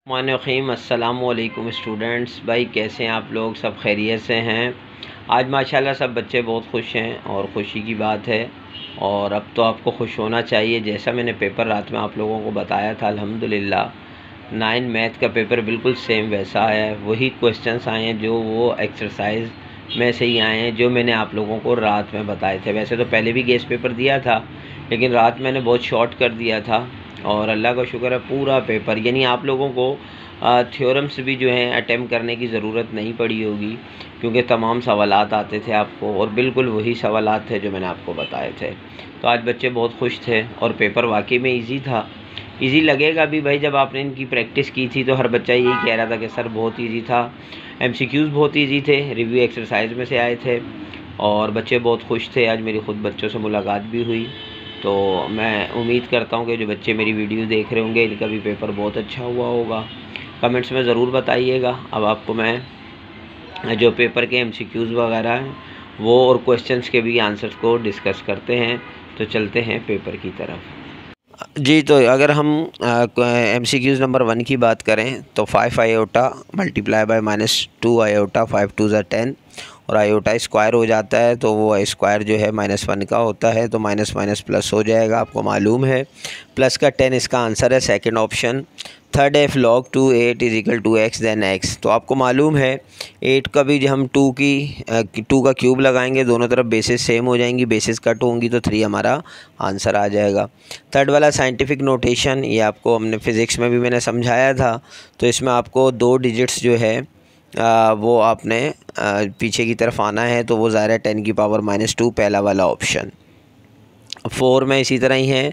रहीम अस्सलाम वालेकुम स्टूडेंट्स। भाई कैसे हैं आप लोग? सब खैरियत से हैं? आज माशाल्लाह सब बच्चे बहुत खुश हैं और ख़ुशी की बात है। और अब तो आपको खुश होना चाहिए। जैसा मैंने पेपर रात में आप लोगों को बताया था, अल्हम्दुलिल्लाह 9 मैथ का पेपर बिल्कुल सेम वैसा आया है। वही क्वेश्चंस आए हैं जो वो एक्सरसाइज में से ही आए हैं जो मैंने आप लोगों को रात में बताए थे। वैसे तो पहले भी गेस पेपर दिया था, लेकिन रात मैंने बहुत शॉर्ट कर दिया था और अल्लाह का शुक्र है पूरा पेपर, यानी आप लोगों को थ्योरम्स भी जो हैं अटेम्प्ट करने की ज़रूरत नहीं पड़ी होगी, क्योंकि तमाम सवालात आते थे आपको और बिल्कुल वही सवालात थे जो मैंने आपको बताए थे। तो आज बच्चे बहुत खुश थे और पेपर वाकई में इजी था। इजी लगेगा भी भाई, जब आपने इनकी प्रैक्टिस की थी तो हर बच्चा यही कह रहा था कि सर बहुत इजी था। एमसीक्यूज़ बहुत इजी थे, रिव्यू एक्सरसाइज में से आए थे और बच्चे बहुत खुश थे। आज मेरी ख़ुद बच्चों से मुलाकात भी हुई, तो मैं उम्मीद करता हूँ कि जो बच्चे मेरी वीडियो देख रहे होंगे इनका भी पेपर बहुत अच्छा हुआ होगा। कमेंट्स में ज़रूर बताइएगा। अब आपको मैं जो पेपर के एमसीक्यूज़ वगैरह हैं वो और क्वेश्चंस के भी आंसर्स को डिस्कस करते हैं। तो चलते हैं पेपर की तरफ। जी, तो अगर हम एमसीक्यूज़ नंबर 1 की बात करें तो 5 आयोटा मल्टीप्लाई बाय -2 आयोटा, 5 2 ज़ा 10 और आयोटा स्क्वायर हो जाता है तो वो स्क्वायर जो है -1 का होता है, तो माइनस माइनस प्लस हो जाएगा, आपको मालूम है। प्लस का 10 इसका आंसर है, सेकंड ऑप्शन। थर्ड है log 2 8 = x देन x, तो आपको मालूम है 8 का भी हम 2 का क्यूब लगाएंगे, दोनों तरफ बेसिस सेम हो जाएंगी, बेसिस कट होंगी तो 3 हमारा आंसर आ जाएगा। थर्ड वाला साइंटिफिक नोटेशन, ये आपको हमने फ़िज़िक्स में भी मैंने समझाया था। तो इसमें आपको 2 डिजिट्स जो है वो आपने पीछे की तरफ आना है, तो वो ज़ाहिर है 10 की पावर -2, पहला वाला ऑप्शन। 4 में इसी तरह ही है,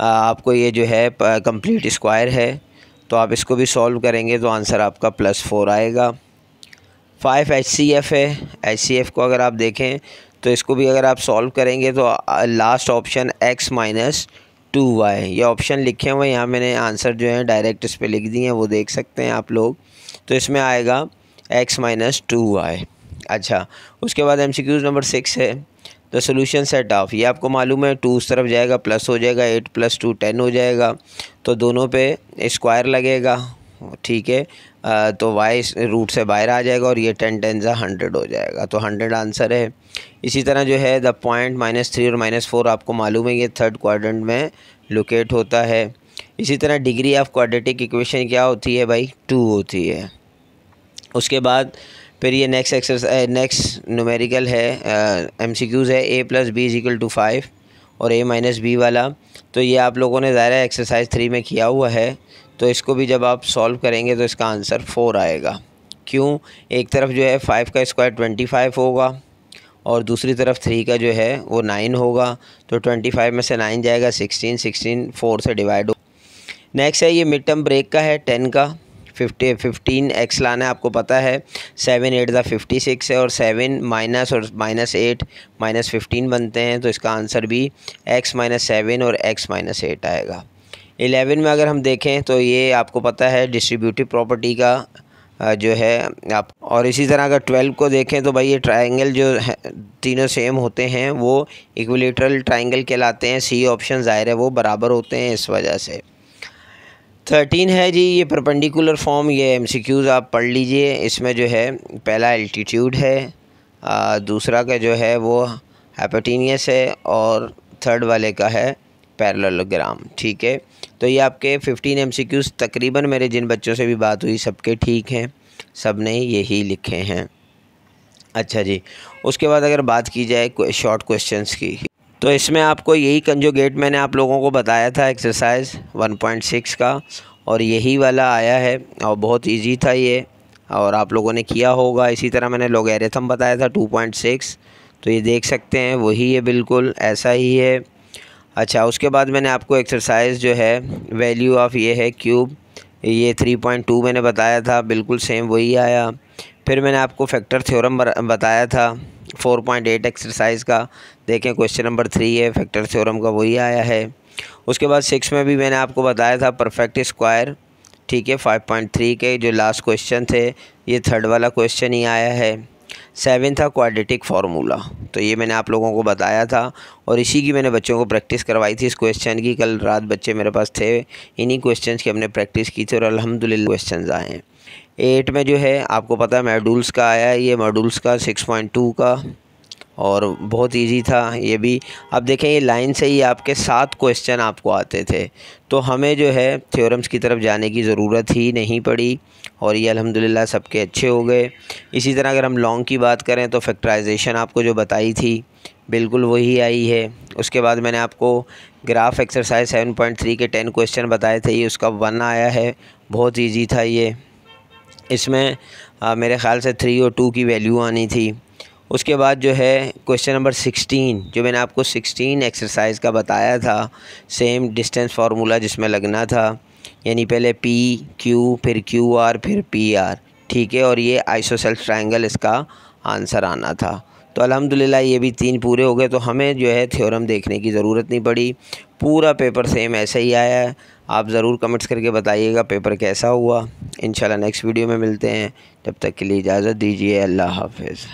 आपको ये जो है कंप्लीट स्क्वायर है, तो आप इसको भी सॉल्व करेंगे तो आंसर आपका +4 आएगा। 5 HCF है, HCF को अगर आप देखें तो इसको भी अगर आप सॉल्व करेंगे तो लास्ट ऑप्शन x - 2y, ये ऑप्शन लिखे हुए यहाँ मैंने आंसर जो है डायरेक्ट इस पर लिख दिए हैं, वो देख सकते हैं आप लोग। तो इसमें आएगा x - 2y। अच्छा, उसके बाद MCQ नंबर 6 है, द सोल्यूशन सेट ऑफ, ये आपको मालूम है 2 उस तरफ जाएगा, प्लस हो जाएगा, 8 + 2 10 हो जाएगा, तो दोनों पे स्क्वायर लगेगा, ठीक है। तो y रूट से बाहर आ जाएगा और ये 10 10 ज़ा 100 हो जाएगा, तो 100 आंसर है। इसी तरह जो है द पॉइंट -3 और -4 आपको मालूम है ये थर्ड क्वाड्रेंट में लोकेट होता है। इसी तरह डिग्री ऑफ क्वाड्रेटिक इक्वेशन क्या होती है भाई? 2 होती है। उसके बाद फिर ये नेक्स्ट न्यूमेरिकल है, MCQs है, a + b = 5 और a - b वाला, तो ये आप लोगों ने ज़ाहिर है एक्सरसाइज 3 में किया हुआ है, तो इसको भी जब आप सॉल्व करेंगे तो इसका आंसर 4 आएगा। क्यों? एक तरफ जो है 5 का स्क्वायर 25 होगा और दूसरी तरफ 3 का जो है वो 9 होगा, तो 25 में से 9 जाएगा 16 4 से डिवाइड हो। नेक्स्ट है ये मिड टर्म ब्रेक का है, 10 का 15 x लाना है, आपको पता है 7 8 ज़ा 56 है और 7 माइनस और -8 -15 बनते हैं, तो इसका आंसर भी x - 7 और x - 8 आएगा। 11 में अगर हम देखें तो ये आपको पता है डिस्ट्रीब्यूटिव प्रॉपर्टी का जो है आप, और इसी तरह अगर 12 को देखें तो भाई ये ट्रायंगल जो है तीनों सेम होते हैं वो इक्विलेटरल ट्रायंगल कहलाते हैं। सी ऑप्शन ज़ाहिर है वो बराबर होते हैं इस वजह से। 13 है जी, ये परपेंडिकुलर फॉर्म, ये MCQs आप पढ़ लीजिए। इसमें जो है पहला एल्टीट्यूड है, दूसरा का जो है वो हाइपोटेन्यूस है और थर्ड वाले का है पैरेललोग्राम, ठीक है। तो ये आपके 15 MCQs तकरीबन मेरे जिन बच्चों से भी बात हुई सबके ठीक हैं, सब ने यही लिखे हैं। अच्छा जी, उसके बाद अगर बात की जाए शॉर्ट क्वेश्चंस की, तो इसमें आपको यही कंजुगेट मैंने आप लोगों को बताया था एक्सरसाइज 1.6 का, और यही वाला आया है और बहुत इजी था ये और आप लोगों ने किया होगा। इसी तरह मैंने लॉगरिथम बताया था 2.6, तो ये देख सकते हैं वही है, बिल्कुल ऐसा ही है। अच्छा, उसके बाद मैंने आपको एक्सरसाइज जो है वैल्यू ऑफ ये है क्यूब, ये 3.2 मैंने बताया था, बिल्कुल सेम वही आया। फिर मैंने आपको फैक्टर थ्योरम बताया था 4.8 एक्सरसाइज का, देखें क्वेश्चन नंबर 3 है, फैक्टर थ्योरम का वही आया है। उसके बाद 6 में भी मैंने आपको बताया था परफेक्ट स्क्वायर, ठीक है, 5.3 के जो लास्ट क्वेश्चन थे, ये थर्ड वाला क्वेश्चन ही आया है। 7 था क्वाड्रेटिक फार्मूला। तो ये मैंने आप लोगों को बताया था और इसी की मैंने बच्चों को प्रैक्टिस करवाई थी इस क्वेश्चन की। कल रात बच्चे मेरे पास थे, इन्हीं क्वेश्चंस की हमने प्रैक्टिस की थी और अल्हम्दुलिल्लाह क्वेश्चंस आए हैं। 8 में जो है आपको पता है मॉड्यूल्स का आया है, ये मॉड्यूल्स का 6.2 का, और बहुत इजी था ये भी। अब देखें ये लाइन से ही आपके 7 क्वेश्चन आपको आते थे, तो हमें जो है थ्योरम्स की तरफ जाने की ज़रूरत ही नहीं पड़ी और ये अल्हम्दुलिल्लाह सबके अच्छे हो गए। इसी तरह अगर हम लॉन्ग की बात करें तो फैक्टराइजेशन आपको जो बताई थी बिल्कुल वही आई है। उसके बाद मैंने आपको ग्राफ एक्सरसाइज 7.3 के 10 क्वेश्चन बताए थे, ये उसका 1 आया है, बहुत ईजी था ये। इसमें मेरे ख़्याल से 3 और 2 की वैल्यू आनी थी। उसके बाद जो है क्वेश्चन नंबर 16, जो मैंने आपको 16 एक्सरसाइज का बताया था, सेम डिस्टेंस फार्मूला जिसमें लगना था, यानी पहले पी क्यू फिर क्यू आर फिर पी आर, ठीक है, और ये आइसोसेल्स ट्रायंगल इसका आंसर आना था। तो अल्हम्दुलिल्लाह ये भी 3 पूरे हो गए, तो हमें जो है थ्योरम देखने की ज़रूरत नहीं पड़ी, पूरा पेपर सेम ऐसे ही आया है। आप ज़रूर कमेंट्स करके बताइएगा पेपर कैसा हुआ। इंशाल्लाह नेक्स्ट वीडियो में मिलते हैं, तब तक के लिए इजाज़त दीजिए, अल्लाह हाफ़िज़।